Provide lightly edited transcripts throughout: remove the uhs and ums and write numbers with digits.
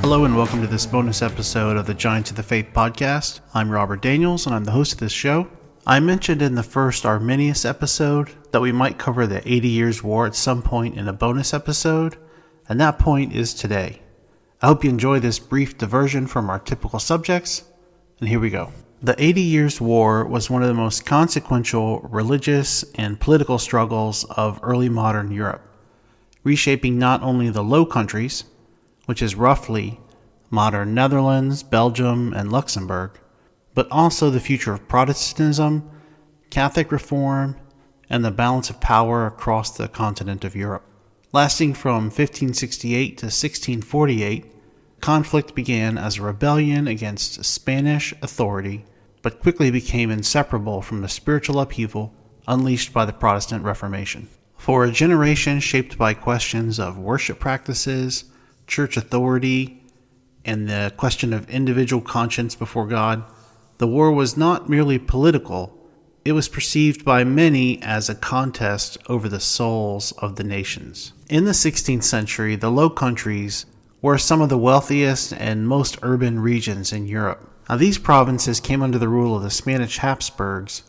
Hello and welcome to this bonus episode of the Giants of the Faith podcast. I'm Robert Daniels and I'm the host of this show. I mentioned in the first Arminius episode that we might cover the 80 Years' War at some point in a bonus episode, and that point is today. I hope you enjoy this brief diversion from our typical subjects, and here we go. The 80 Years' War was one of the most consequential religious and political struggles of early modern Europe, reshaping not only the Low Countries, which is roughly modern Netherlands, Belgium, and Luxembourg, but also the future of Protestantism, Catholic reform, and the balance of power across the continent of Europe. Lasting from 1568 to 1648, conflict began as a rebellion against Spanish authority, but quickly became inseparable from the spiritual upheaval unleashed by the Protestant Reformation. For a generation shaped by questions of worship practices, church authority, and the question of individual conscience before God, the war was not merely political, it was perceived by many as a contest over the souls of the nations. In the 16th century, the Low Countries were some of the wealthiest and most urban regions in Europe. Now, these provinces came under the rule of the Spanish Habsburgs,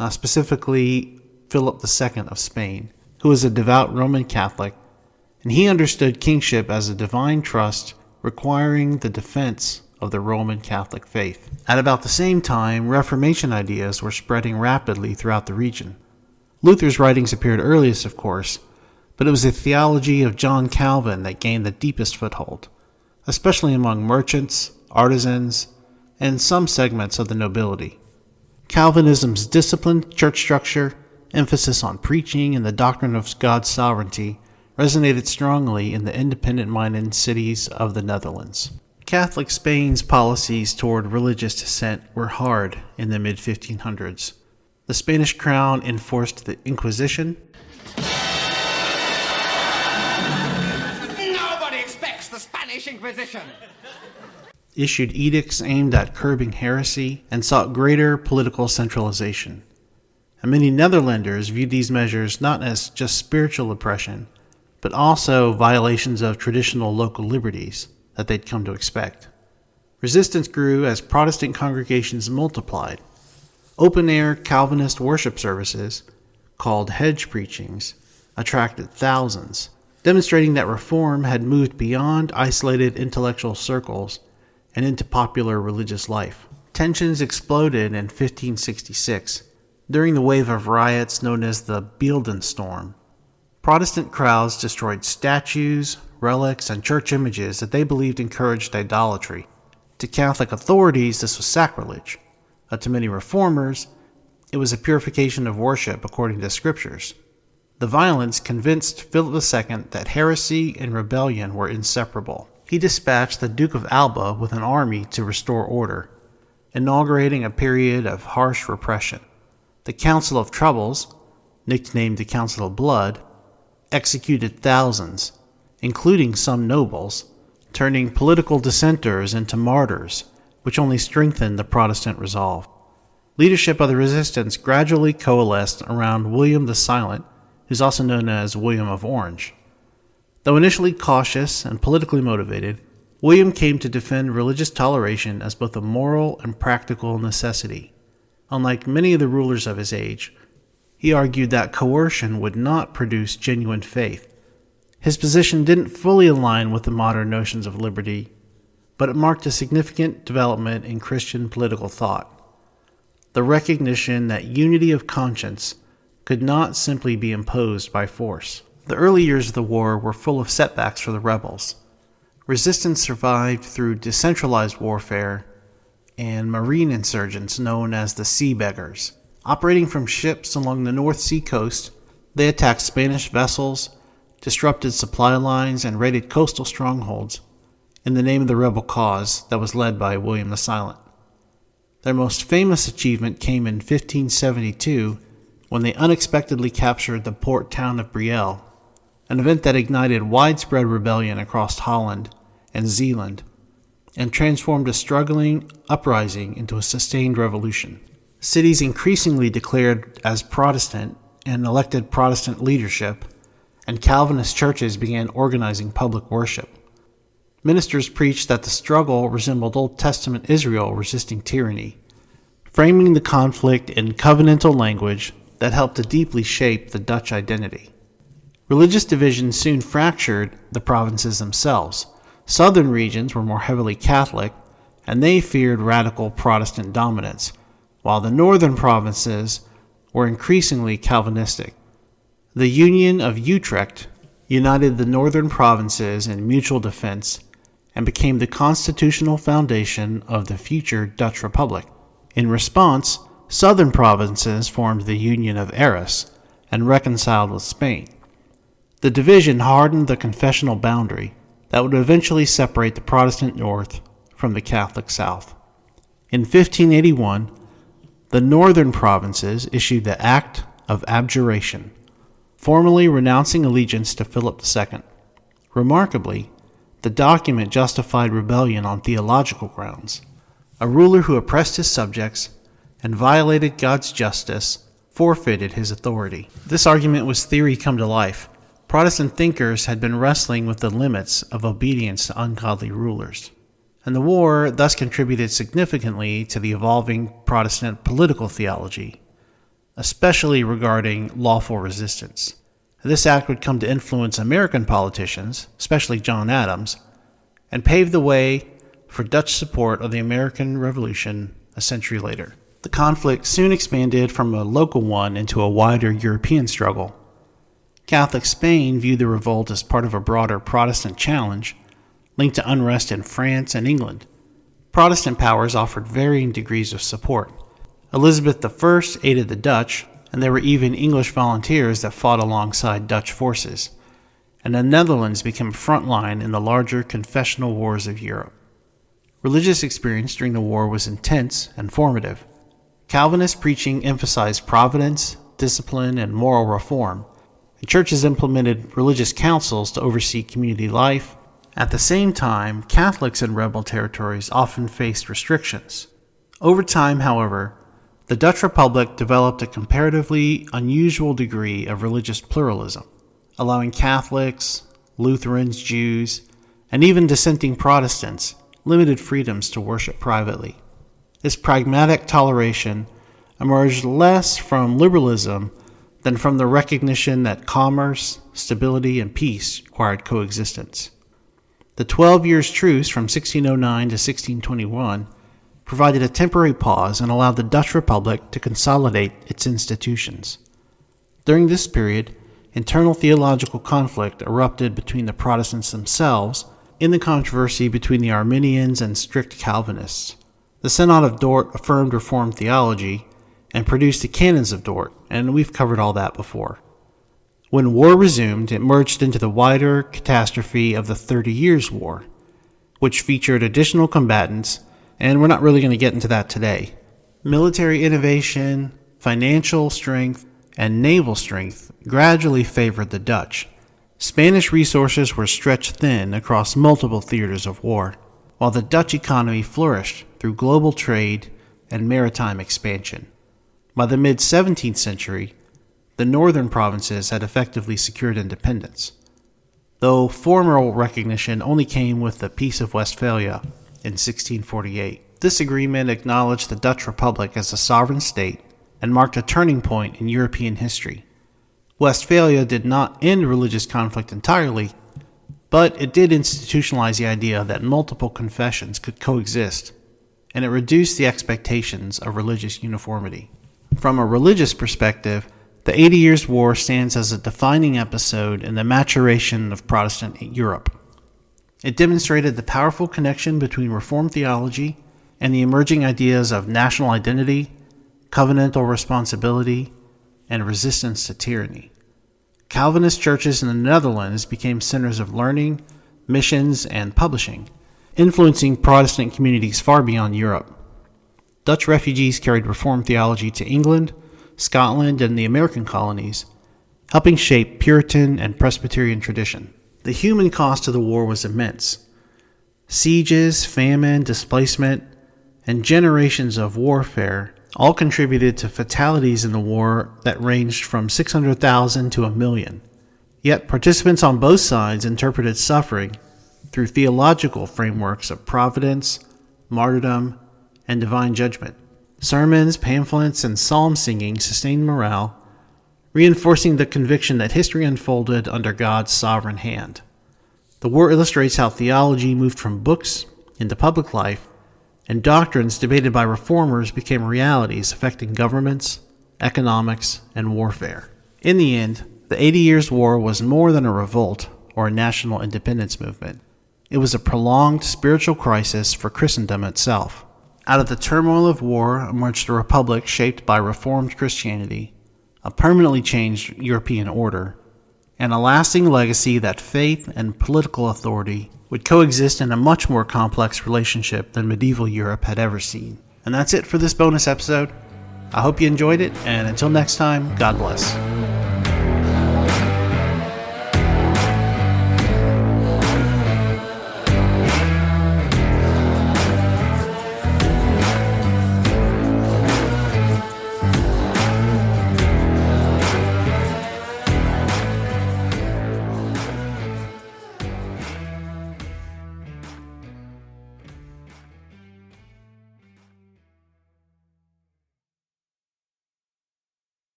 specifically Philip II of Spain, who was a devout Roman Catholic, and he understood kingship as a divine trust requiring the defense of the Roman Catholic faith. At about the same time, Reformation ideas were spreading rapidly throughout the region. Luther's writings appeared earliest, of course, but it was the theology of John Calvin that gained the deepest foothold, especially among merchants, artisans, and some segments of the nobility. Calvinism's disciplined church structure, emphasis on preaching, and the doctrine of God's sovereignty resonated strongly in the independent-minded cities of the Netherlands. Catholic Spain's policies toward religious dissent were hard in the mid-1500s. The Spanish crown enforced the Inquisition. Nobody expects the Spanish Inquisition. Issued edicts aimed at curbing heresy and sought greater political centralization. And many Netherlanders viewed these measures not as just spiritual oppression, but also violations of traditional local liberties that they'd come to expect. Resistance grew as Protestant congregations multiplied. Open-air Calvinist worship services, called hedge preachings, attracted thousands, demonstrating that reform had moved beyond isolated intellectual circles and into popular religious life. Tensions exploded in 1566 during the wave of riots known as the Beeldenstorm. Protestant crowds destroyed statues, relics, and church images that they believed encouraged idolatry. To Catholic authorities, this was sacrilege. To many reformers, it was a purification of worship according to scriptures. The violence convinced Philip II that heresy and rebellion were inseparable. He dispatched the Duke of Alba with an army to restore order, inaugurating a period of harsh repression. The Council of Troubles, nicknamed the Council of Blood, executed thousands, including some nobles, turning political dissenters into martyrs, which only strengthened the Protestant resolve. Leadership of the resistance gradually coalesced around William the Silent, who's also known as William of Orange. Though initially cautious and politically motivated, William came to defend religious toleration as both a moral and practical necessity. Unlike many of the rulers of his age, he argued that coercion would not produce genuine faith. His position didn't fully align with the modern notions of liberty, but it marked a significant development in Christian political thought. The recognition that unity of conscience could not simply be imposed by force. The early years of the war were full of setbacks for the rebels. Resistance survived through decentralized warfare and marine insurgents known as the Sea Beggars. Operating from ships along the North Sea coast, they attacked Spanish vessels, disrupted supply lines, and raided coastal strongholds in the name of the rebel cause that was led by William the Silent. Their most famous achievement came in 1572 when they unexpectedly captured the port town of Brielle, an event that ignited widespread rebellion across Holland and Zeeland and transformed a struggling uprising into a sustained revolution. Cities increasingly declared as Protestant and elected Protestant leadership, and Calvinist churches began organizing public worship. Ministers preached that the struggle resembled Old Testament Israel resisting tyranny, framing the conflict in covenantal language that helped to deeply shape the Dutch identity. Religious divisions soon fractured the provinces themselves. Southern regions were more heavily Catholic, and they feared radical Protestant dominance, while the northern provinces were increasingly Calvinistic. The Union of Utrecht united the northern provinces in mutual defense and became the constitutional foundation of the future Dutch Republic. In response, southern provinces formed the Union of Arras and reconciled with Spain. The division hardened the confessional boundary that would eventually separate the Protestant North from the Catholic South. In 1581, the northern provinces issued the Act of Abjuration, formally renouncing allegiance to Philip II. Remarkably, the document justified rebellion on theological grounds. A ruler who oppressed his subjects and violated God's justice forfeited his authority. This argument was theory come to life. Protestant thinkers had been wrestling with the limits of obedience to ungodly rulers, and the war thus contributed significantly to the evolving Protestant political theology, especially regarding lawful resistance. This act would come to influence American politicians, especially John Adams, and pave the way for Dutch support of the American Revolution a century later. The conflict soon expanded from a local one into a wider European struggle. Catholic Spain viewed the revolt as part of a broader Protestant challenge linked to unrest in France and England. Protestant powers offered varying degrees of support. Elizabeth I aided the Dutch, and there were even English volunteers that fought alongside Dutch forces, and the Netherlands became a front line in the larger confessional wars of Europe. Religious experience during the war was intense and formative. Calvinist preaching emphasized providence, discipline, and moral reform, and churches implemented religious councils to oversee community life. At the same time, Catholics in rebel territories often faced restrictions. Over time, however, the Dutch Republic developed a comparatively unusual degree of religious pluralism, allowing Catholics, Lutherans, Jews, and even dissenting Protestants limited freedoms to worship privately. This pragmatic toleration emerged less from liberalism than from the recognition that commerce, stability, and peace required coexistence. The 12 years' truce from 1609 to 1621 provided a temporary pause and allowed the Dutch Republic to consolidate its institutions. During this period, internal theological conflict erupted between the Protestants themselves in the controversy between the Arminians and strict Calvinists. The Synod of Dort affirmed Reformed theology and produced the Canons of Dort, and we've covered all that before. When war resumed, it merged into the wider catastrophe of the 30 Years' War, which featured additional combatants, and we're not really going to get into that today. Military innovation, financial strength, and naval strength gradually favored the Dutch. Spanish resources were stretched thin across multiple theaters of war, while the Dutch economy flourished through global trade and maritime expansion. By the mid-17th century, the northern provinces had effectively secured independence, though formal recognition only came with the Peace of Westphalia in 1648. This agreement acknowledged the Dutch Republic as a sovereign state and marked a turning point in European history. Westphalia did not end religious conflict entirely, but it did institutionalize the idea that multiple confessions could coexist, and it reduced the expectations of religious uniformity. From a religious perspective, the 80 Years' War stands as a defining episode in the maturation of Protestant Europe. It demonstrated the powerful connection between Reformed theology and the emerging ideas of national identity, covenantal responsibility, and resistance to tyranny. Calvinist churches in the Netherlands became centers of learning, missions, and publishing, influencing Protestant communities far beyond Europe. Dutch refugees carried Reformed theology to England, Scotland, and the American colonies, helping shape Puritan and Presbyterian tradition. The human cost of the war was immense. Sieges, famine, displacement, and generations of warfare all contributed to fatalities in the war that ranged from 600,000 to 1 million. Yet participants on both sides interpreted suffering through theological frameworks of providence, martyrdom, and divine judgment. Sermons, pamphlets, and psalm singing sustained morale, reinforcing the conviction that history unfolded under God's sovereign hand. The war illustrates how theology moved from books into public life, and doctrines debated by reformers became realities affecting governments, economics, and warfare. In the end, the 80 Years' War was more than a revolt or a national independence movement. It was a prolonged spiritual crisis for Christendom itself. Out of the turmoil of war emerged a republic shaped by Reformed Christianity, a permanently changed European order, and a lasting legacy that faith and political authority would coexist in a much more complex relationship than medieval Europe had ever seen. And that's it for this bonus episode. I hope you enjoyed it, and until next time, God bless.